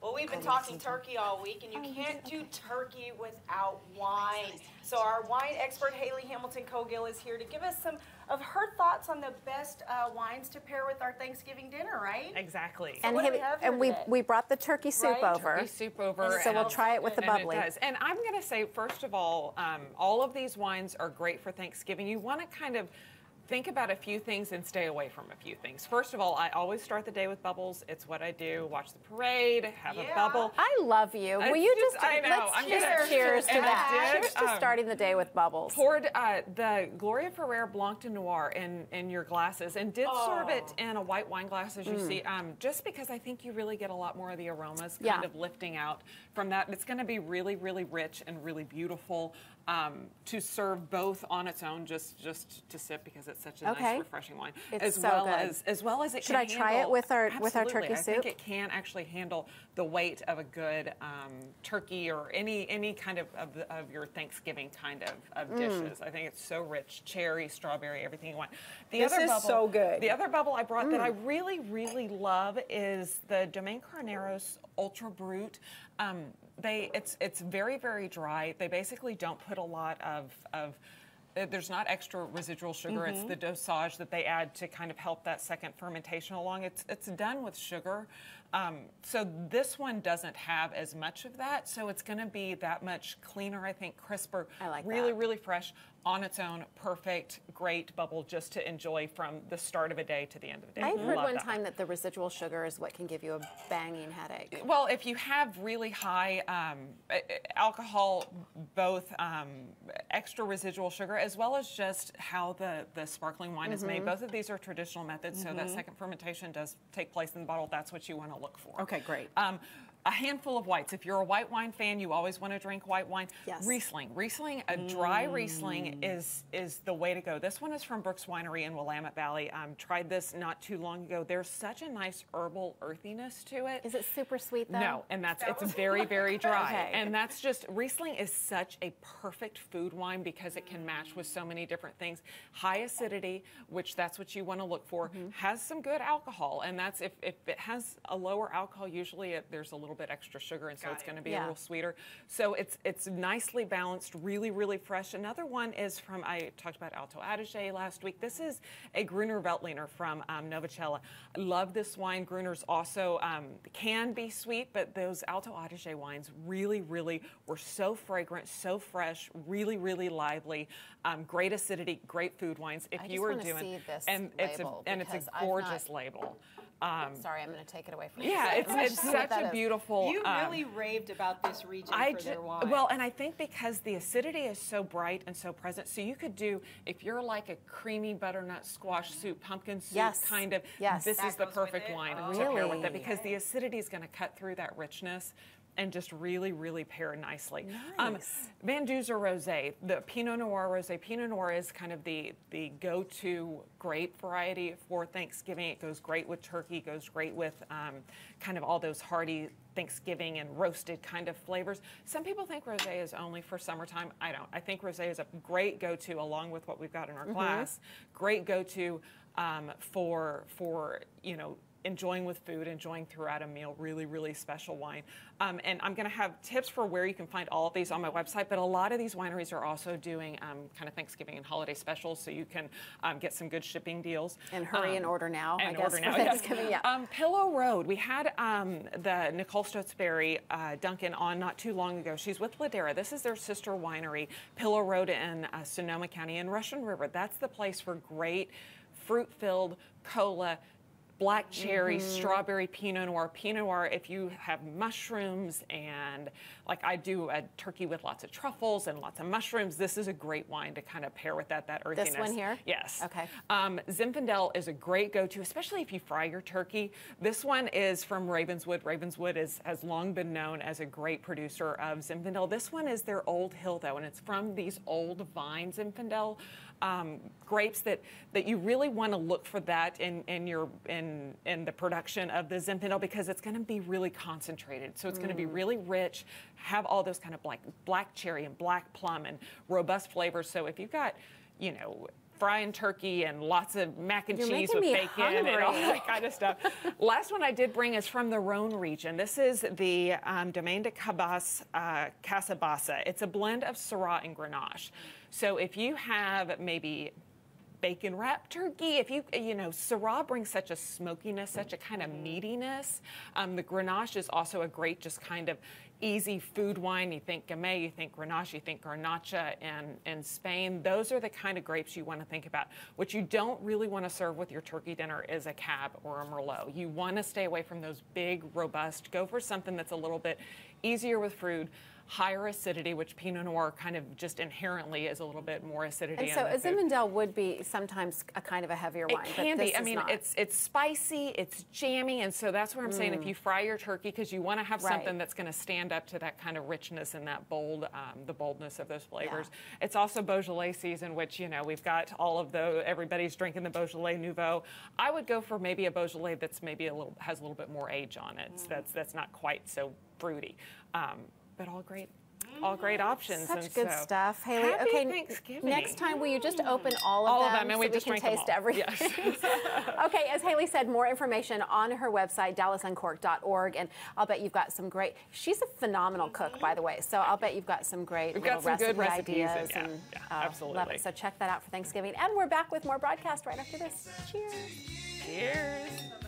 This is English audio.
Well, we've been talking turkey all week, and you can't do turkey without wine. So our wine expert, Hayley Hamilton Cogill, is here to give us some of her thoughts on the best wines to pair with our Thanksgiving dinner, right? Exactly. So and we brought the turkey soup over. Turkey soup over. So we'll try it with the bubbly. And it does. And I'm going to say, first of all of these wines are great for Thanksgiving. You want to kind of think about a few things and stay away from a few things. First of all, I always start the day with bubbles. It's what I do. Watch the parade, have a bubble. I love you. Will you just, I know. let's cheers to that. Cheers to starting the day with bubbles. Poured the Gloria Ferrer Blanc de Noir in your glasses and did serve it in a white wine glass, as you see, just because I think you really get a lot more of the aromas kind of lifting out from that. It's going to be really, really rich and really beautiful to serve both on its own, just to sip, because it's such a nice, refreshing wine. It's as well as it Should can I try it with our turkey soup? I think it can actually handle the weight of a good turkey or any kind of your Thanksgiving kind of dishes. I think it's so rich, cherry, strawberry, everything you want. This is so good. The other bubble I brought that I really, really love is the Domaine Carneros Ultra Brut. It's very, very dry. They basically don't put a lot of there's not extra residual sugar. It's the dosage that they add to kind of help that second fermentation along. It's done with sugar. So this one doesn't have as much of that. So it's going to be that much cleaner, I think, crisper. I like really, that. really fresh on its own. Perfect, great bubble just to enjoy from the start of a day to the end of the day. I heard one time that the residual sugar is what can give you a banging headache. Well, if you have really high alcohol, both extra residual sugar as well as just how the sparkling wine is made, both of these are traditional methods, so that second fermentation does take place in the bottle. That's what you want to look for. Okay, great. A handful of whites. If you're a white wine fan, you always want to drink white wine. Yes. Riesling, a dry Riesling is the way to go. This one is from Brooks Winery in Willamette Valley. Tried this not too long ago. There's such a nice herbal earthiness to it. Is it super sweet though? No, and it's very, very dry. And that's just, Riesling is such a perfect food wine because it can match with so many different things. High acidity, which that's what you want to look for, has some good alcohol, and that's if it has a lower alcohol, usually there's a little bit extra sugar, and so it's going to be a little sweeter. So it's nicely balanced, really, really fresh. Another one is from, I talked about Alto Adige last week. This is a Gruner Veltliner from Novicella. I love this wine. Gruner's also can be sweet, but those Alto Adige wines really, really were so fragrant, so fresh, really, really lively, great acidity, great food wines. If you were doing, see this and it's a gorgeous label. Sorry, I'm going to take it away from you. Yeah, it's such a beautiful. You really raved about this region for their wine. Well, and I think because the acidity is so bright and so present, so you could do, if you're like a creamy butternut squash soup, pumpkin soup kind of, this is the perfect wine to pair with it, because the acidity is going to cut through that richness and just really, really pair nicely. Nice. Van Duzer Rosé, the Pinot Noir Rosé. Pinot Noir is kind of the go-to grape variety for Thanksgiving. It goes great with turkey, goes great with kind of all those hearty Thanksgiving and roasted kind of flavors. Some people think rosé is only for summertime. I don't. I think rosé is a great go-to, along with what we've got in our glass. Great go-to for enjoying with food, enjoying throughout a meal. Really, really special wine. And I'm going to have tips for where you can find all of these on my website, but a lot of these wineries are also doing kind of Thanksgiving and holiday specials, so you can get some good shipping deals. And hurry and order now, and I guess, order now, for Thanksgiving. Pillow Road. We had the Nicole Stotsberry Duncan on not too long ago. She's with Ladera. This is their sister winery, Pillow Road in Sonoma County in Russian River. That's the place for great fruit-filled cola, black cherry, strawberry, Pinot Noir. Pinot Noir, if you have mushrooms, and like I do a turkey with lots of truffles and lots of mushrooms, this is a great wine to kind of pair with that earthiness. This one here? Yes. Okay. Zinfandel is a great go-to, especially if you fry your turkey. This one is from Ravenswood. Ravenswood has long been known as a great producer of Zinfandel. This one is their Old Hill, though, and it's from these old vine Zinfandel grapes that you really want to look for that in the production of the Zinfandel, because it's going to be really concentrated. So it's going to be really rich, have all those kind of black cherry and black plum and robust flavors. So if you've got, frying turkey and lots of mac and You're cheese making with me bacon and all hungry. that kind of stuff. Last one I did bring is from the Rhone region. This is the Domaine de Casabassa. It's a blend of Syrah and Grenache. So if you have maybe bacon wrapped turkey, if you know, Syrah brings such a smokiness, such a kind of meatiness. The Grenache is also a great just kind of easy food wine. You think Gamay, you think Grenache, you think Garnacha in Spain. Those are the kind of grapes you want to think about. What you don't really want to serve with your turkey dinner is a Cab or a Merlot. You want to stay away from those big, robust. Go for something that's a little bit easier with fruit, higher acidity, which Pinot Noir kind of just inherently is a little bit more acidity. And so a Zinfandel would be sometimes a kind of a heavier wine. It can but be. this I mean, is not. it's spicy, it's jammy, and so that's where I'm saying if you fry your turkey, because you want to have something that's going to stand up to that kind of richness and that bold, the boldness of those flavors. Yeah. It's also Beaujolais season, which, you know, we've got all of everybody's drinking the Beaujolais Nouveau. I would go for maybe a Beaujolais that's maybe has a little bit more age on it. That's not quite so fruity, but all great. All great options. Such and good so, stuff, Hayley. Happy okay, Thanksgiving. next time will you just open all All of of them, and so we we just can drink them taste all. everything? Yes. Okay, as Hayley said, more information on her website, DallasUncorked.org, and I'll bet you've got some great. She's a phenomenal cook, by the way, so I'll bet you've got some great We've got some good recipes ideas. and, absolutely. Love it. So check that out for Thanksgiving, and we're back with more broadcast right after this. Cheers. Cheers.